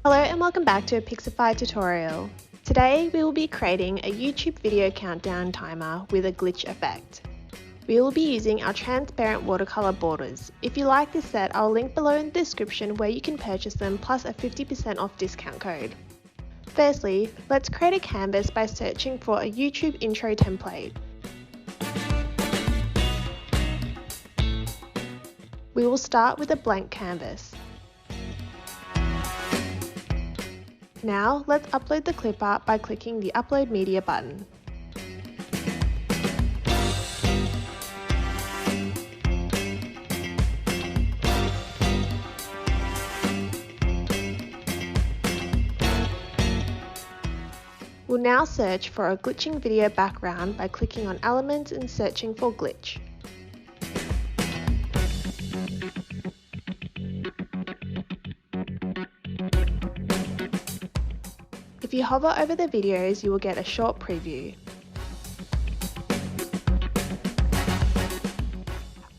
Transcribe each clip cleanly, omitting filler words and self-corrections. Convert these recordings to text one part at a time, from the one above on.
Hello and welcome back to a Pixify tutorial. Today we will be creating a YouTube video countdown timer with a glitch effect. We will be using our transparent watercolor borders. If you like this set, I'll link below in the description where you can purchase them plus a 50% off discount code. Firstly, let's create a canvas by searching for a YouTube intro template. We will start with a blank canvas. Now, let's upload the clip art by clicking the Upload Media button. We'll now search for a glitching video background by clicking on Elements and searching for Glitch. If you hover over the videos, you will get a short preview.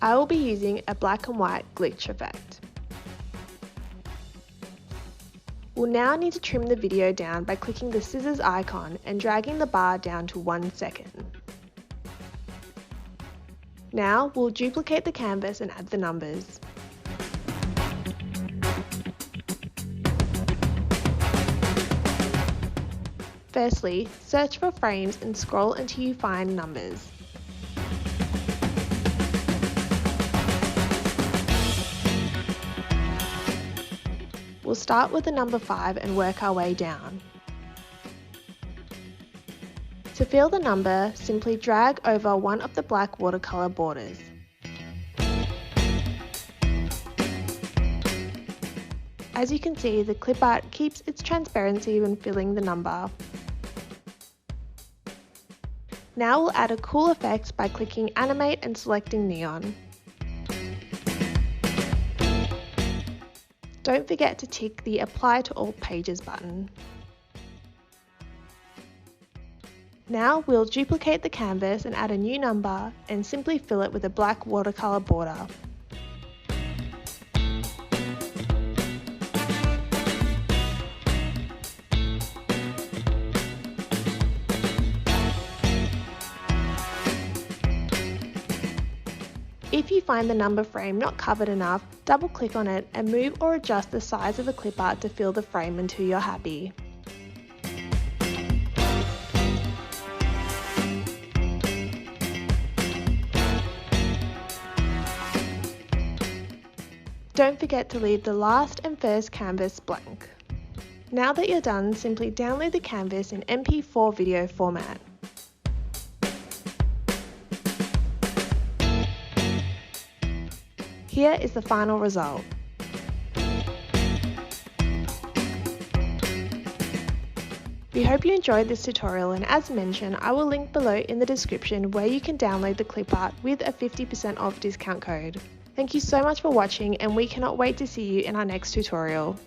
I will be using a black and white glitch effect. We'll now need to trim the video down by clicking the scissors icon and dragging the bar down to 1 second. Now we'll duplicate the canvas and add the numbers. Firstly, search for frames and scroll until you find numbers. We'll start with the number 5 and work our way down. To fill the number, simply drag over one of the black watercolor borders. As you can see, the clip art keeps its transparency when filling the number. Now we'll add a cool effect by clicking Animate and selecting Neon. Don't forget to tick the Apply to All Pages button. Now we'll duplicate the canvas and add a new number and simply fill it with a black watercolor border. If you find the number frame not covered enough, double click on it and move or adjust the size of the clip art to fill the frame until you're happy. Don't forget to leave the last and first canvas blank. Now that you're done, simply download the canvas in MP4 video format. Here is the final result. We hope you enjoyed this tutorial, and as mentioned, I will link below in the description where you can download the clip art with a 50% off discount code. Thank you so much for watching, and we cannot wait to see you in our next tutorial.